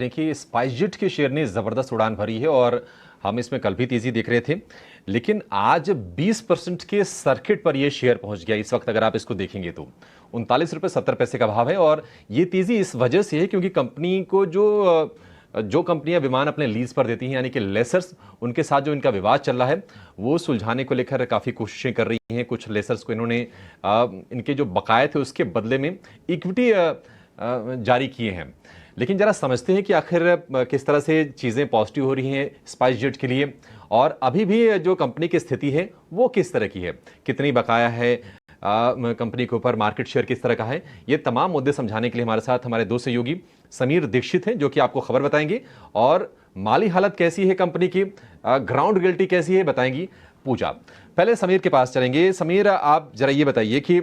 देखिए, स्पाइसजेट के शेयर ने ज़बरदस्त उड़ान भरी है और हम इसमें कल भी तेज़ी देख रहे थे। लेकिन आज 20% के सर्किट पर यह शेयर पहुंच गया। इस वक्त अगर आप इसको देखेंगे तो ₹39.70 का भाव है और ये तेज़ी इस वजह से है क्योंकि कंपनी को जो कंपनियां विमान अपने लीज पर देती हैं यानी कि लेसर्स, उनके साथ जो इनका विवाद चल रहा है वो सुलझाने को लेकर काफ़ी कोशिशें कर रही हैं। कुछ लेसर्स को इन्होंने इनके जो बकाये थे उसके बदले में इक्विटी जारी किए हैं। लेकिन जरा समझते हैं कि आखिर किस तरह से चीज़ें पॉजिटिव हो रही हैं स्पाइसजेट के लिए और अभी भी जो कंपनी की स्थिति है वो किस तरह की है, कितनी बकाया है कंपनी के ऊपर, मार्केट शेयर किस तरह का है। ये तमाम मुद्दे समझाने के लिए हमारे साथ हमारे दो सहयोगी समीर दीक्षित हैं जो कि आपको खबर बताएंगे और माली हालत कैसी है कंपनी की, ग्राउंड रियलिटी कैसी है बताएंगी पूजा। पहले समीर के पास चलेंगे। समीर, आप जरा ये बताइए कि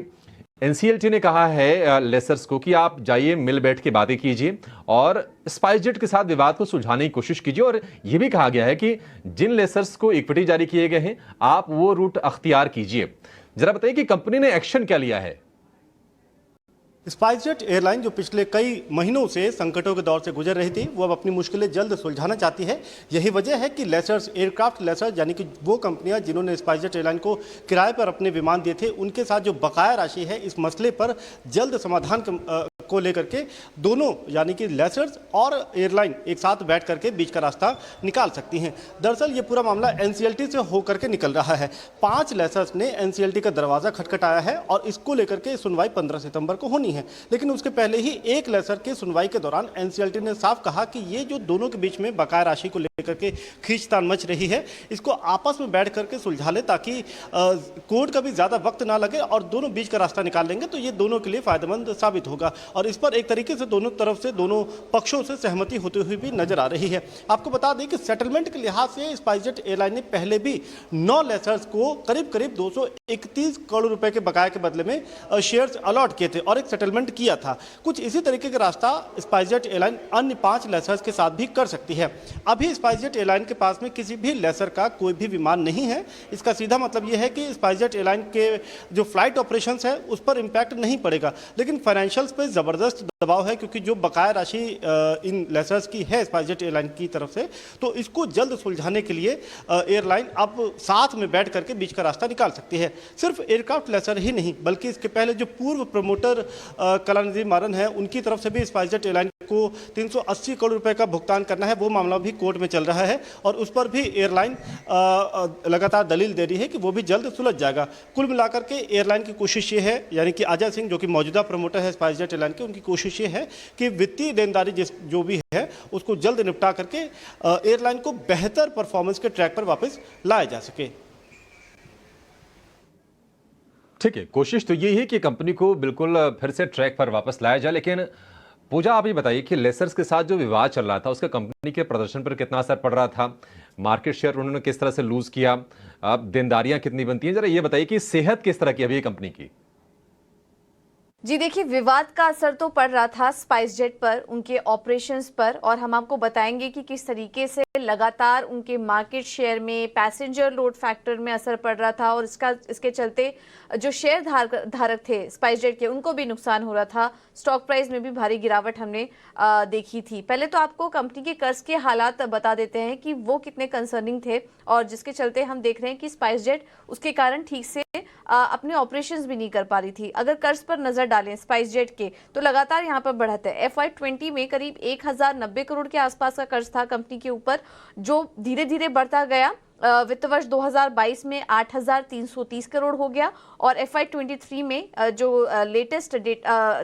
एनसीएलटी ने कहा है लेसर्स को कि आप जाइए मिल बैठ के बातें कीजिए और स्पाइसजेट के साथ विवाद को सुलझाने की कोशिश कीजिए और यह भी कहा गया है कि जिन लेसर्स को इक्विटी जारी किए गए हैं आप वो रूट अख्तियार कीजिए। जरा बताइए कि कंपनी ने एक्शन क्या लिया है। स्पाइसजेट एयरलाइन जो पिछले कई महीनों से संकटों के दौर से गुजर रही थी वो अब अपनी मुश्किलें जल्द सुलझाना चाहती है। यही वजह है कि लेसर्स, एयरक्राफ्ट लेसर्स यानी कि वो कंपनियां जिन्होंने स्पाइसजेट एयरलाइन को किराए पर अपने विमान दिए थे, उनके साथ जो बकाया राशि है इस मसले पर जल्द समाधान को लेकर के दोनों यानी कि लेसर्स और एयरलाइन एक साथ बैठ करके बीच का रास्ता निकाल सकती हैं। दरअसल ये पूरा मामला एनसीएलटी से होकर के निकल रहा है। 5 लेसर्स ने एनसीएलटी का दरवाजा खटखटाया है और इसको लेकर के सुनवाई 15 सितंबर को होनी है। लेकिन उसके पहले ही एक लेसर के सुनवाई के दौरान एनसीएलटी ने साफ कहा कि ये जो दोनों के बीच में बकाया राशि को लेकर के खींचतान मच रही है इसको आपस में बैठ करके सुलझा ले ताकि कोर्ट का भी ज्यादा वक्त ना लगे और दोनों बीच का रास्ता निकाल लेंगे तो ये दोनों के लिए फायदेमंद साबित होगा। और इस पर एक तरीके से दोनों तरफ से, दोनों पक्षों से सहमति होती हुई भी नजर आ रही है। आपको बता दें कि सेटलमेंट के लिहाज से स्पाइसजेट एयरलाइन ने पहले भी 9 लेसर्स को करीब करीब 231 करोड़ रुपए के बकाये के बदले में शेयर्स अलॉट किए थे और एक सेटलमेंट किया था। कुछ इसी तरीके का रास्ता स्पाइसजेट एयरलाइन अन्य 5 लेसर्स के साथ भी कर सकती है। अभी स्पाइसजेट एयरलाइन के पास में किसी भी लेसर का कोई भी विमान नहीं है। इसका सीधा मतलब यह है कि स्पाइसजेट एयरलाइन के जो फ्लाइट ऑपरेशंस है उस पर इंपैक्ट नहीं पड़ेगा, लेकिन फाइनेंशियल्स पे जबरदस्त दबाव है क्योंकि जो बकाया राशि इन लेसर्स की है स्पाइसजेट एयरलाइन की तरफ से, तो इसको जल्द सुलझाने के लिए एयरलाइन अब साथ में बैठ करके बीच का रास्ता निकाल सकती है। सिर्फ एयरक्राफ्ट लेसर ही नहीं बल्कि इसके पहले जो पूर्व प्रमोटर कलानिधि मारन है उनकी तरफ से भी स्पाइसजेट एयरलाइन को 380 करोड़ रुपए का भुगतान करना है। वो मामला भी कोर्ट में चल रहा है और उस पर भी एयरलाइन लगातार दलील दे रही है कि वो भी जल्द सुलझ जाएगा। कुल मिलाकर के एयरलाइन की कोशिश ये है, यानी कि अजय सिंह जो कि मौजूदा प्रमोटर है स्पाइसजेट एयरलाइन के, उनकी कोशिश ये है कि वित्तीय देनदारी जो भी है उसको जल्द निपटा करके एयरलाइन को बेहतर परफॉर्मेंस के ट्रैक पर वापस लाया जा सके। ठीक है, कोशिश तो यही है कि कंपनी को बिल्कुल फिर से ट्रैक पर वापस लाया जाए। लेकिन पूजा, आप ये बताइए कि लेसर्स के साथ जो विवाद चल रहा था उसका कंपनी के प्रदर्शन पर कितना असर पड़ रहा था, मार्केट शेयर उन्होंने किस तरह से लूज किया, अब देनदारियां कितनी बनती हैं, जरा ये बताइए कि सेहत किस तरह की अभी कंपनी की। जी देखिए, विवाद का असर तो पड़ रहा था स्पाइसजेट पर, उनके ऑपरेशंस पर, और हम आपको बताएंगे कि किस तरीके से लगातार उनके मार्केट शेयर में, पैसेंजर लोड फैक्टर में असर पड़ रहा था और इसके चलते जो शेयर धारक थे स्पाइसजेट के उनको भी नुकसान हो रहा था। स्टॉक प्राइस में भी भारी गिरावट हमने देखी थी। पहले तो आपको कंपनी के कर्ज के हालात बता देते हैं कि वो कितने कंसर्निंग थे और जिसके चलते हम देख रहे हैं कि स्पाइसजेट उसके कारण ठीक से अपने ऑपरेशंस भी नहीं कर पा रही थी। अगर कर्ज पर नजर डालें स्पाइसजेट के तो लगातार यहाँ पर बढ़त है। FY20 में करीब 1090 करोड़ के आसपास का कर्ज था कंपनी के ऊपर, जो धीरे धीरे बढ़ता गया। वित्त वर्ष 2022 में 8330 करोड़ हो गया और FY23 में जो लेटेस्ट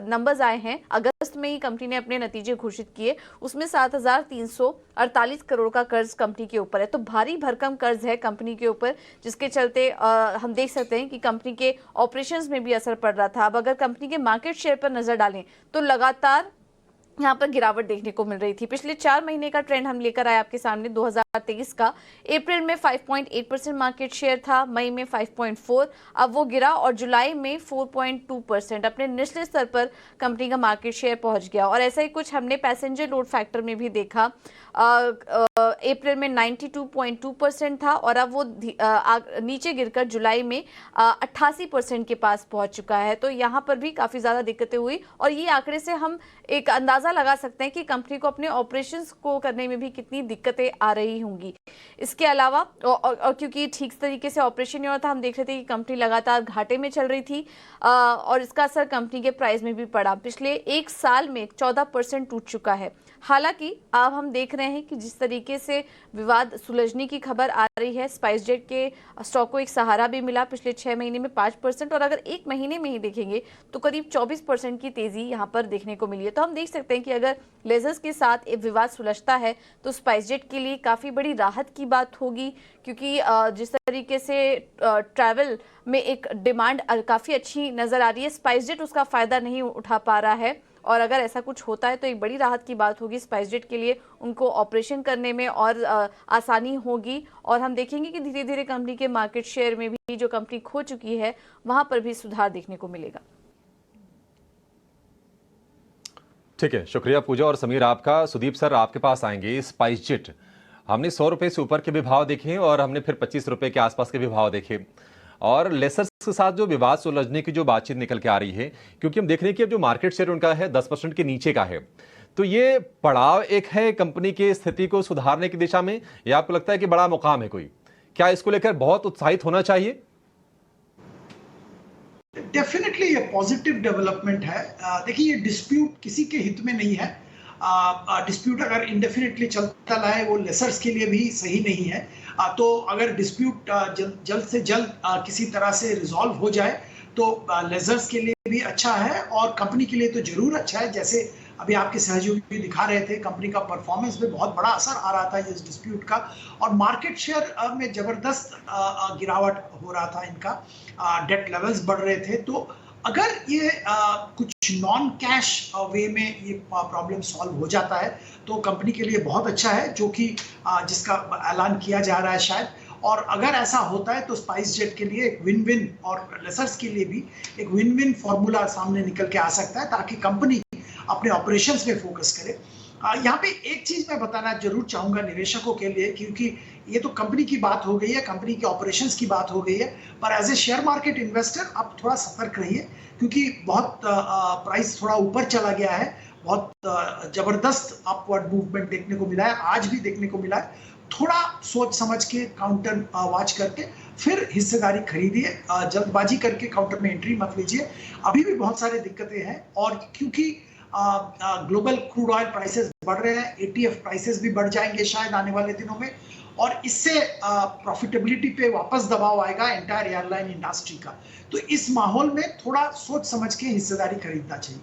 नंबर्स आए हैं, अगस्त में ही कंपनी ने अपने नतीजे घोषित किए, उसमें 7348 करोड़ का कर्ज कंपनी के ऊपर है। तो भारी भरकम कर्ज है कंपनी के ऊपर, जिसके चलते हम देख सकते हैं कि कंपनी के ऑपरेशंस में भी असर पड़ रहा था। अब अगर कंपनी के मार्केट शेयर पर नजर डालें तो लगातार यहाँ पर गिरावट देखने को मिल रही थी। पिछले 4 महीने का ट्रेंड हम लेकर आए आपके सामने। 2023 का। अप्रैल में 5.8% मार्केट शेयर था, मई में 5.4, अब वो गिरा और जुलाई में 4.2% अपने निचले स्तर पर कंपनी का मार्केट शेयर पहुंच गया। और ऐसा ही कुछ हमने पैसेंजर लोड फैक्टर में भी देखा। अप्रैल में 92.2% था और अब वो नीचे गिरकर जुलाई में 88% के पास पहुंच चुका है। तो यहाँ पर भी काफ़ी ज़्यादा दिक्कतें हुई और ये आंकड़े से हम एक अंदाज़ा लगा सकते हैं कि कंपनी को अपने ऑपरेशंस को करने में भी कितनी दिक्कतें आ रही होंगी। इसके अलावा और क्योंकि ठीक तरीके से ऑपरेशन नहीं हो रहा था, हम देख रहे थे कि कंपनी लगातार घाटे में चल रही थी और इसका असर कंपनी के प्राइस में भी पड़ा। पिछले एक साल में 14% टूट चुका है। हालांकि अब हम देख रहे हैं कि जिस तरीके से विवाद सुलझने की खबर आ रही है, स्पाइसजेट के स्टॉक को एक सहारा भी मिला। पिछले 6 महीने में 5% और अगर एक महीने में ही देखेंगे तो करीब 24% की तेजी यहाँ पर देखने को मिली है। तो हम देख सकते हैं कि अगर लेजर्स के साथ एक विवाद सुलझता है तो स्पाइसजेट के लिए काफ़ी बड़ी राहत की बात होगी, क्योंकि जिस तरीके से ट्रैवल में एक डिमांड काफ़ी अच्छी नज़र आ रही है, स्पाइसजेट उसका फ़ायदा नहीं उठा पा रहा है। और अगर ऐसा कुछ होता है तो एक बड़ी राहत की बात होगी स्पाइसजेट के लिए, उनको ऑपरेशन करने में और आसानी होगी। और हम देखेंगे कि धीरे धीरे कंपनी के मार्केट शेयर में भी जो कंपनी खो चुकी है वहां पर भी सुधार देखने को मिलेगा। ठीक है, शुक्रिया पूजा और समीर आपका। सुदीप सर आपके पास आएंगे। स्पाइसजेट हमने 100 रुपए से ऊपर के भी भाव देखे और हमने फिर 25 रुपए के आसपास के भी भाव देखे, और लेसर्स के साथ जो विवाद सुलझने की जो बातचीत निकल के आ रही है, क्योंकि हम देख रहे हैं कि अब जो मार्केट शेयर उनका है 10% के नीचे का है, तो ये पड़ाव एक है कंपनी की स्थिति को सुधारने की दिशा में, या आपको लगता है कि बड़ा मुकाम है कोई? क्या इसको लेकर बहुत उत्साहित होना चाहिए? डेफिनेटली ये पॉजिटिव डेवलपमेंट है। देखिए, ये डिस्प्यूट किसी के हित में नहीं है। डिस्प्यूट अगर इंडेफिनिटली चलता रहे वो लेसर्स के लिए भी सही नहीं है। तो अगर डिस्प्यूट जल्द से जल्द किसी तरह से रिजॉल्व हो जाए तो लेसर्स के लिए भी अच्छा है और कंपनी के लिए तो जरूर अच्छा है। जैसे अभी आपके सहयोगी दिखा रहे थे, कंपनी का परफॉर्मेंस पे बहुत बड़ा असर आ रहा था इस डिस्प्यूट का, और मार्केट शेयर में जबरदस्त गिरावट हो रहा था इनका, डेट लेवल्स बढ़ रहे थे। तो अगर ये कुछ नॉन कैश वे में ये प्रॉब्लम सॉल्व हो जाता है तो कंपनी के लिए बहुत अच्छा है, जो कि जिसका ऐलान किया जा रहा है शायद। और अगर ऐसा होता है तो स्पाइसजेट के लिए एक विन विन और लेसर्स के लिए भी एक विन विन फॉर्मूला सामने निकल के आ सकता है, ताकि कंपनी अपने ऑपरेशंस में फोकस करे। यहाँ पे एक चीज मैं बताना जरूर चाहूंगा निवेशकों के लिए, क्योंकि ये तो कंपनी की बात हो गई है, कंपनी के ऑपरेशंस की बात हो गई है, पर as a share market investor आप थोड़ा सतर्क रहिए, क्योंकि बहुत प्राइस थोड़ा ऊपर चला गया है, बहुत जबरदस्त अपवर्ड मूवमेंट देखने को मिला है, आज भी देखने को मिला है। थोड़ा सोच समझ के काउंटर वॉच करके फिर हिस्सेदारी खरीदिए, जल्दबाजी करके काउंटर में एंट्री मत लीजिए। अभी भी बहुत सारी दिक्कतें हैं, और क्योंकि ग्लोबल क्रूड ऑयल प्राइसेस बढ़ रहे हैं, एटीएफ प्राइसेस भी बढ़ जाएंगे शायद आने वाले दिनों में, और इससे प्रॉफिटेबिलिटी पे वापस दबाव आएगा एंटायर एयरलाइन इंडस्ट्री का। तो इस माहौल में थोड़ा सोच समझ के हिस्सेदारी खरीदना चाहिए।